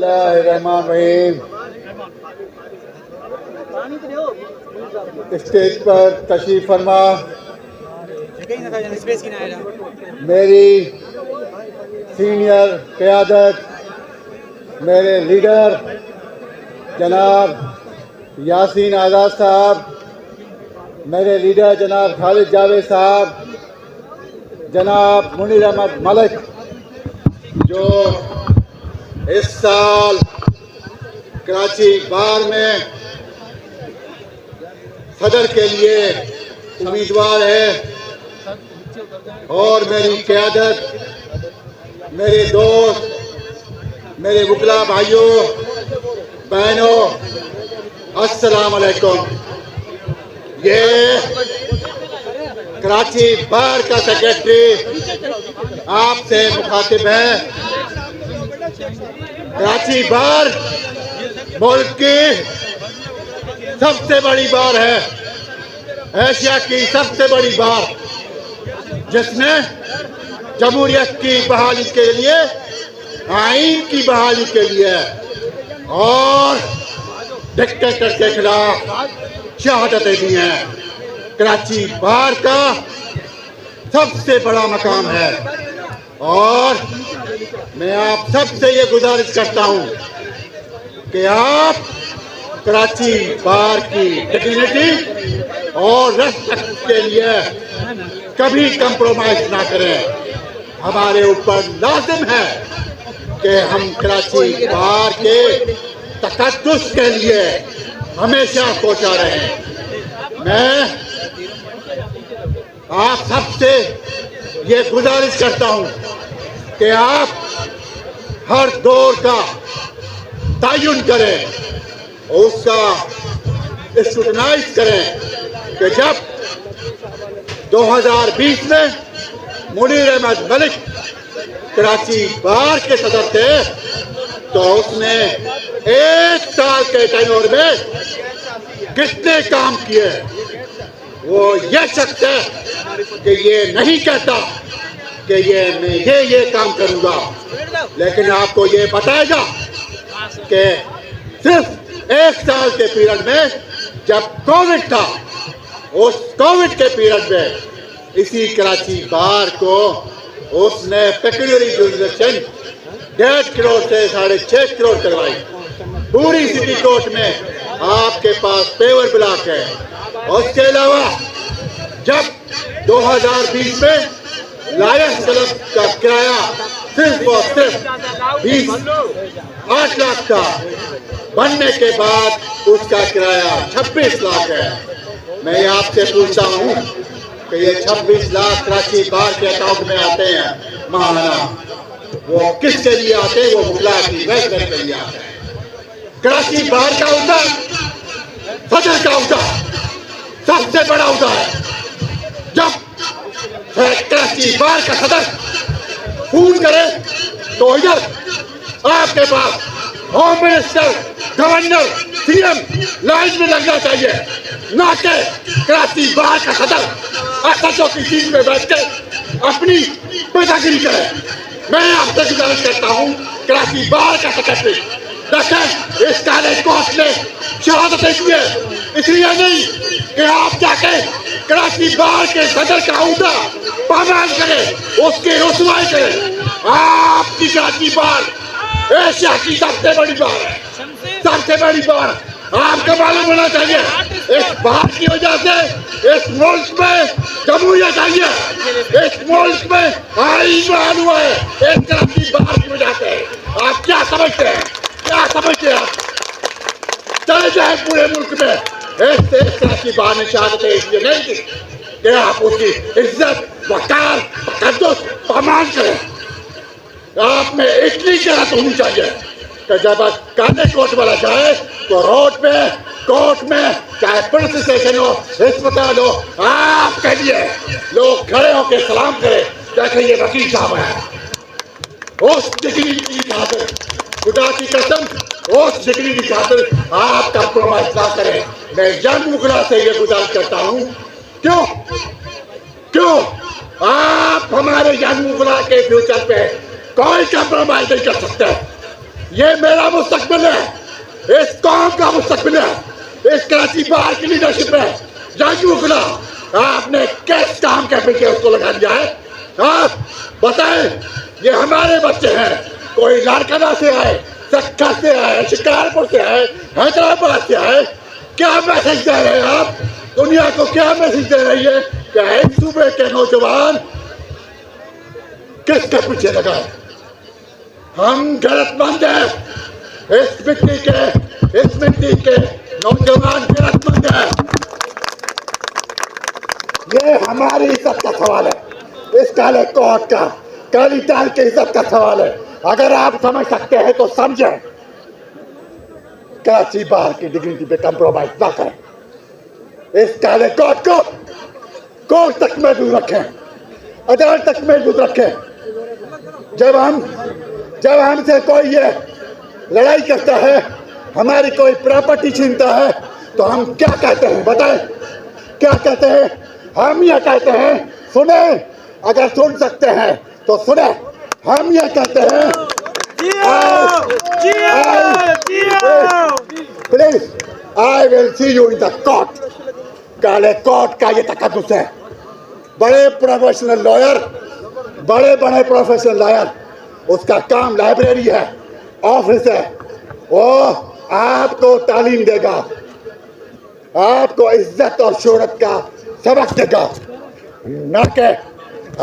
बिस्मिल्लाहिर्रहमानिर्रहीम। स्टेज पर तशरीफ फरमा मेरी सीनियर क़यादत, मेरे लीडर जनाब यासीन आज़ाद साहब, मेरे लीडर जनाब खालिद जावेद साहब, जनाब मुनीर अहमद मलिक, जो इस साल कराची बार में सदर के लिए उम्मीदवार है, और मेरी क़यादत, मेरे दोस्त, मेरे वकला भाइयों बहनों, अस्सलाम वालेकुम। ये कराची बार का सेक्रेटरी आपसे मुखातिब है। कराची बार मुल्क की सबसे बड़ी बार है, एशिया की सबसे बड़ी बार, जिसने जमहूरियत की बहाली के लिए, आईन की बहाली के लिए और डिक्टेटर के खिलाफ शहादतें दी हैं। कराची बार का सबसे बड़ा मकाम है, और मैं आप सबसे ये गुजारिश करता हूँ कि आप कराची बार की डिग्निटी और रेस्पेक्ट के लिए कभी कंप्रोमाइज ना करें। हमारे ऊपर लाजिम है कि हम कराची बार के तकद्दुस के लिए हमेशा कोशा रहें। मैं आप सबसे ये गुजारिश करता हूँ कि आप हर दौर का तयन करें, उसका स्क्रूटनाइज करें कि जब 2020 में मुनीर अहमद मलिक कराची बार के सदर थे, तो उसने एक साल के टेन्योर में कितने काम किए। वो ये शख्स है कि ये नहीं कहता कि मैं ये काम करूंगा, लेकिन आपको ये बताएगा कि सिर्फ एक साल के पीरियड में जब कोविड था, उस कोविड के पीरियड में इसी कराची बार को उसने पेक्यूलियरी जुरिसडिक्शन 1.5 करोड़ से 6.5 करोड़ करवाई। पूरी सिटी कोर्ट में आपके पास पेवर ब्लॉक है। उसके अलावा जब 2020 में लायंस क्लब का किराया सिर्फ और सिर्फ 8 लाख था, बनने के बाद उसका किराया 26 लाख है। मैं आपसे पूछता हूँ कि ये 26 लाख कराची बार के अकाउंट में आते हैं महाना, वो किसके लिए आते हैं? वो मुगला की वेलफेयर के लिए आते हैं। कराची बार का उदा, सदर का उदा सबसे बड़ा उदा है। जब कराची बार का सदर फोन करे तो इधर आपके पास home minister, governor, CM line में लगना चाहिए, ना कि कराची बार का सदर असदों की सीट में बैठ के अपनी पैदागिरी करे। मैं आपसे गुजारिश करता हूँ, कराची बार का सेक्रेटरी देखें, इस कॉलेज कोर्ट ने शहादतें की है, इसलिए नहीं कि आप जाके कराची बार के सदर का उहदा पामाल करें, उसकी रुसवाई करें। आपकी कराची बार एशिया की सबसे बड़ी बार है, सबसे बड़ी बार। आपको मालूम होना चाहिए, इस बात की वजह से इस मुल्क में जमहूरियत आई है, इस मुल्क में आईन बहाल हुआ है, इस कराची बार की वजह से। आप क्या समझते हैं, क्या समझते हैं? चले जाए पूरे मुल्क में इस कराची बार ने शहादतें इसलिए नहीं दी कि आप उसकी इज्जत, वकार, तकद्दुस पामाल करें। आप में इतनी जरूरत होनी चाहिए कि जब काले कोर्ट वाला जाए तो रोड पे, कोर्ट में, चाहे पुलिस स्टेशन हो, अस्पताल हो, आपके लिए लोग खड़े होकर सलाम करें, जैसे ये वकील साहब है। उस डिग्री की खातिर, खुदा की कसम, उस डिग्री की खातिर आप कंप्रोमाइज ना करें। मैं जंग मुगला से ये गुजारिश करता हूँ, क्यों आप हमारे जंग मुगला के फ्यूचर पे कोई कंप्रोमाइज नहीं कर सकते। ये मेरा मुस्तकबिल है, इस कौम का मुस्तकबिल है, इस कराची बार की लीडरशिप है। जाजू गुला आपने किस काम के पीछे उसको लगा दिया है? हाँ बताएं, ये हमारे बच्चे हैं, कोई लाड़काना से आए, सक्खा से आए, शिकारपुर से आए, हैदराबाद से आए, क्या मैसेज दे रहे हैं आप दुनिया को? क्या मैसेज दे रही है कि इस सूबे के नौजवान किसके पीछे लगा है? हम गैरतमंद हैं, इस मिट्टी के नौजवान गैरतमंद हैं। ये हमारी इज्जत का सवाल है, इस काले कोट का, काली ताल की इज्जत का सवाल है। अगर आप समझ सकते हैं तो समझें, कराची बार की डिग्निटी पे कंप्रोमाइज ना करें। इस काले कोट को कोर्ट तक महदूद रखें, अदालत तक महदूद रखें। जब हमसे कोई ये लड़ाई करता है, हमारी कोई प्रॉपर्टी छीनता है, तो हम क्या कहते हैं बताएं? क्या कहते हैं? हम ये कहते हैं, सुने, अगर सुन सकते हैं तो सुने, हम ये कहते हैं, please I will see you in the court. काले कोर्ट का ये तकद्दुस है। बड़े प्रोफेशनल लॉयर, बड़े प्रोफेशनल लॉयर, उसका काम लाइब्रेरी है, ऑफिस है, वो आपको तालीम देगा, आपको इज्जत और शोहरत का सबक देगा, न के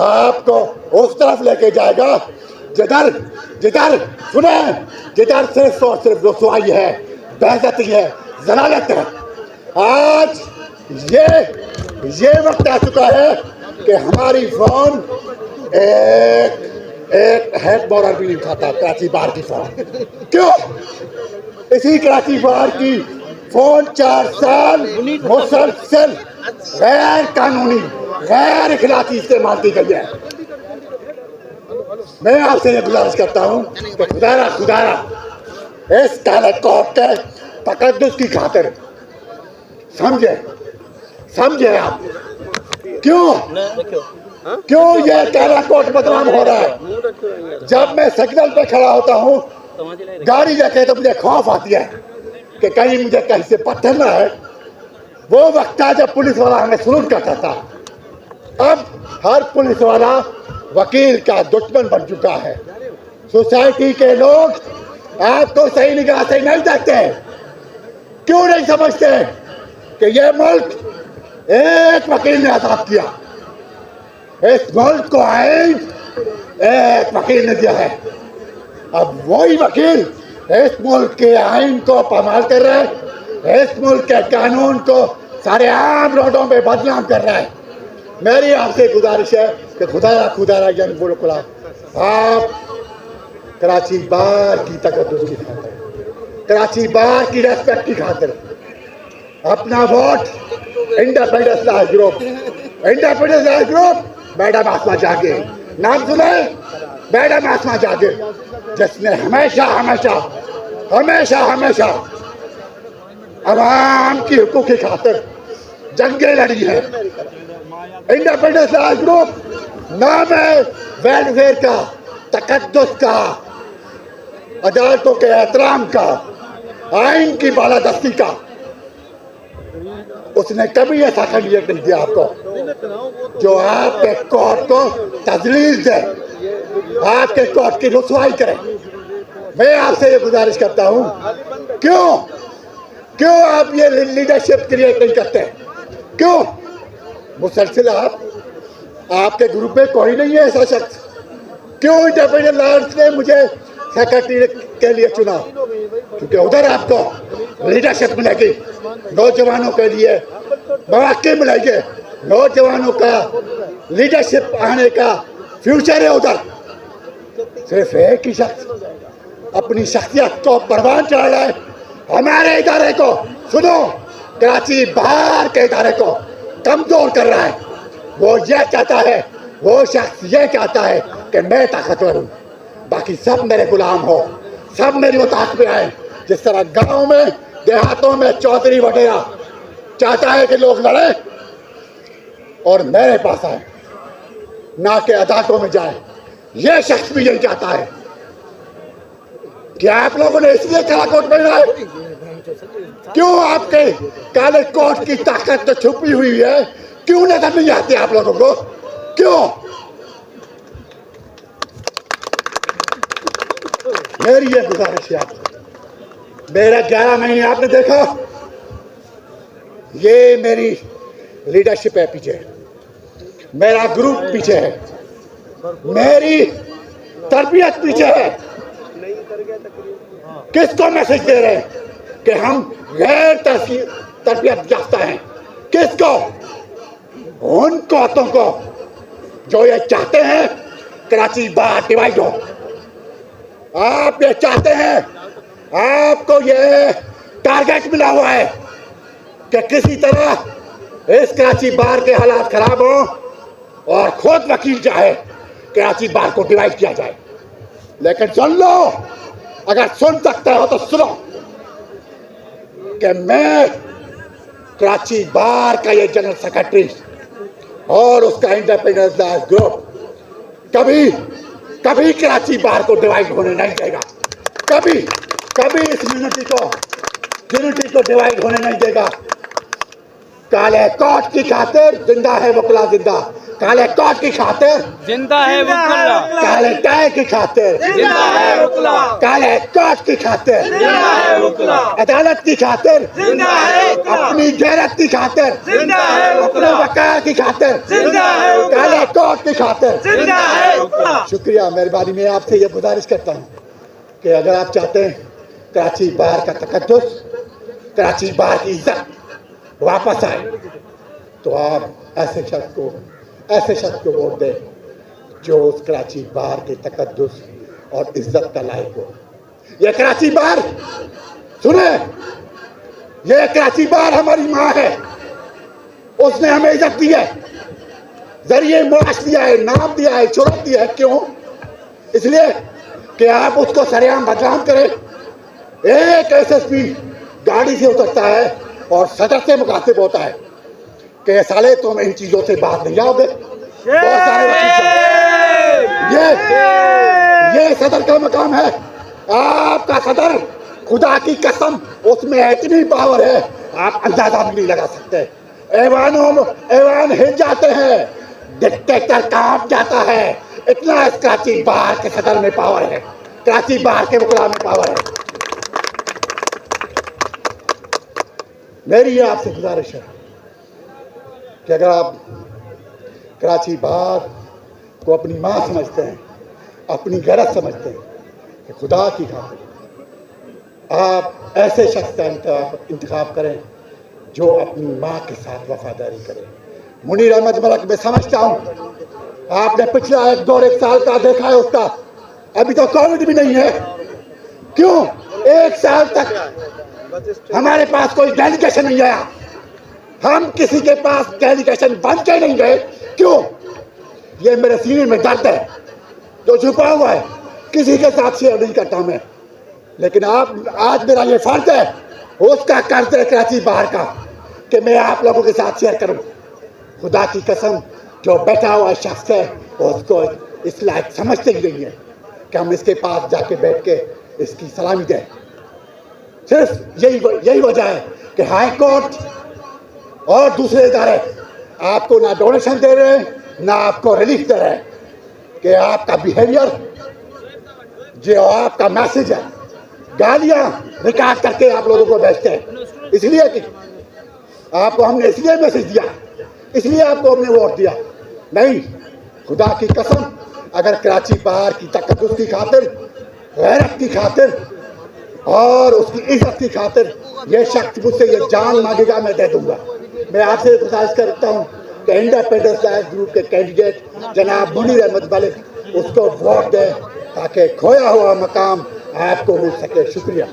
आपको उस तरफ लेके जाएगा जिधर सिर्फ और सिर्फ रसवाई है, बेइज्जती है, जलालत है। आज ये वक्त आ चुका है कि हमारी फोन एक हेड बॉर्डर भी नहीं उठाता, कराची बार की फोन। क्यों? इसी कराची बार की फोन 4 साल मुसलसल गैर कानूनी, गैर इखलाकी इस्तेमाल की गई है। मैं आपसे ये गुजारिश करता हूँ कि खुदारा इस काले कोर्ट के तकद्दुस की खातिर समझे आप क्यों ये काला कोर्ट बदनाम हो रहा है? जब मैं सिग्नल पे खड़ा होता हूँ गाड़ी जाके, तो मुझे खौफ आती है कि कहीं मुझे कहीं से पत्थर ना है। वो वक्त था जब पुलिस वाला हमें सलूट करता था। अब हर पुलिस वाला वकील का दुश्मन बन चुका है। सोसाइटी के लोग आपको सही निगाह से नहीं देखते। क्यों नहीं समझते कि यह मुल्क एक वकील ने आजाद किया? इस मुल्क को आइन एक वकील ने दिया है। अब वही वकील इस मुल्क के आइन को पामाल कर रहा है, इस मुल्क के कानून को सारे आम रोडों में बदनाम कर रहा है। मेरी आपसे गुजारिश है कि खुदारा यानी बोलो खुला, आप कराची बार की तकद्दुस की खातिर, कराची बार की रेस्पेक्ट की खातिर अपना vote independence life group madam Asma जागे, नाम सुने? मैडम आसमा जागे, जिसने हमेशा आवाम की हुकूक की खातिर जंगें लड़ी है। इंडिपेंडेंस लाइफ ग्रुप नाम है वेलफेयर का, तकद्दुस का, अदालतों के एहतराम का, आइन की बालादस्ती का। उसने कभी ऐसा कैंडिडेट नहीं दिया आपको जो आपके कोर्ट को तजलील दे, आपके कोर्ट की रुसवाई करे। मैं आपसे ये गुजारिश करता हूँ, क्यों आप ये लीडरशिप क्रिएट नहीं करते? क्यों मुसलसल आपके ग्रुप में कोई नहीं है ऐसा शख्स? क्यों इंडिपेंडेंट लॉयर्स ने मुझे सेक्रेटरी के लिए चुना? क्योंकि उधर आपको लीडरशिप मिलेगी, नौजवानों के लिए मौके मिलेंगे, नौजवानों का लीडरशिप आने का फ्यूचर है उधर। सिर्फ एक ही शख्स अपनी शख्सियत को परवान चढ़ा रहा है। हमारे इदारे को सुनो, कराची बार के इदारे को कमजोर कर रहा है। वो ये चाहता है, वो शख्स ये चाहता है कि मैं ताकतवर हूँ, बाकी सब मेरे गुलाम हो, सब मेरी मुताबिक में आए। जिस तरह गाँव में देहातों में चौधरी वगैरह चाहता है कि लोग लड़े और मेरे पास आए, ना कि अदालतों में जाए। यह शख्स भी यही चाहता है। क्या आप लोगों ने इसलिए काला कोट पहना है? क्यों आपके काले कोट की ताकत तो छुपी हुई है, क्यों नजर नहीं आती आप लोगों को? क्यों? मेरी ये गुजारिश है आपसे, मेरा 11 महीने आपने देखा, ये मेरी लीडरशिप है पीछे, मेरा ग्रुप पीछे है, मेरी तरबियत पीछे है। किसको मैसेज दे रहे हैं कि हम गैर तरबियत याफ्ता हैं? किसको? उन कौतों को जो ये चाहते हैं कराची बार डिवाइड हो। आप ये चाहते हैं, आपको ये टारगेट मिला हुआ है कि किसी तरह इस कराची बार के हालात खराब हो और खुद वकील चाहे कराची बार को डिवाइड किया जाए। लेकिन सुन लो, अगर सुन सकते हो तो सुनो कि मैं कराची बार का ये जनरल सेक्रेटरी और उसका इंडिपेंडेंस ग्रुप कभी कभी कराची बार को डिवाइड होने नहीं देगा। कभी कभी इस यूनिटी को डिवाइड होने नहीं देगा। काले कोट की खातिर जिंदा है वकला जिंदा, काले कोट की खातिर जिंदा है वकला, काले टाई की खातिर जिंदा है वकला, काले कोट की खातिर जिंदा है वकला, अदालत की खातिर जिंदा है वकला, अपनी गैरत की खातिर जिंदा है अपने वकला, वकार की खातिर जिंदा है वकला, काले कोट की खातिर जिंदा है वकला। शुक्रिया। मेहरबानी में आपसे ये गुजारिश करता हूँ कि अगर आप चाहते हैं कराची बार का तकद्दुस, कराची बार की इज्जत वापस आए, तो आप ऐसे शख्स को वोट दें जो उस कराची बार के तकद्दुस और इज्जत का लायक हो। ये कराची बार, सुने, ये कराची बार हमारी माँ है, उसने हमें इज्जत दी है, जरिए मुआश दिया है, नाम दिया है, शोहरत दिया है। क्यों? इसलिए कि आप उसको सरेआम बदनाम करें। एक एसएसपी गाड़ी से उतरता है और सदर से मुखातिब होता है कि साले तुम इन चीजों से बाहर नहीं आओगे। बहुत सारे ये सदर का मकाम है। आपका सदर, खुदा की कसम, उसमें इतनी पावर है आप अंदाजा भी नहीं लगा सकते। ऐवान हिल जाते हैं, डिक्टेटर कांप जाता है। इतना इस कराची बार के सदर में पावर है, कराची बार के वकला में पावर है। मेरी आपसे गुजारिश है कि अगर आप कराची बार को अपनी माँ समझते हैं, अपनी गरज समझते हैं, कि खुदा की खातिर आप ऐसे शख्स का इंतखाब करें जो अपनी माँ के साथ वफादारी करे। मुनीर अहमद मलक, मैं समझता हूँ आपने पिछला 1 साल का देखा है उसका, अभी तो कोविड भी नहीं है। क्यों 1 साल तक हमारे पास कोई डेलीगेशन नहीं आया? हम किसी के पास डेलीगेशन बन के नहीं गए। क्यों? ये मेरे सीने में दर्द है जो छुपा हुआ है, किसी के साथ शेयर नहीं करता मैं। लेकिन आज मेरा ये फर्ज है, उसका कर्ज है कराची बाहर का, कि मैं आप लोगों के साथ शेयर करूं। खुदा की कसम, जो बैठा हुआ शख्स है उसको इस लायक समझते ही नहीं है कि हम इसके पास जाके बैठ के इसकी सलामी दें। सिर्फ यही वजह है कि हाई कोर्ट और दूसरे इदारे आपको ना डोनेशन दे रहे हैं, ना आपको रिलीफ दे रहे हैं, कि आपका बिहेवियर, जो आपका मैसेज है, गालियां रिकॉर्ड करके आप लोगों को भेजते हैं। इसलिए कि आपको हमने इसलिए मैसेज दिया, इसलिए आपको हमने वोट दिया। नहीं, खुदा की कसम, अगर कराची बाहर की तकद्दुस की खातिर, गैरत की खातिर और उसकी इज्जत की खातिर ये शख्स मुझसे ये जान मांगेगा, मैं दे दूंगा। मैं आपसे गुजारिश करता हूँ कि इंडिपेंडेंस ग्रुप के कैंडिडेट जनाब मुनीर अहमद मलिक, उसको वोट दें ताकि खोया हुआ मकाम आपको मिल सके। शुक्रिया।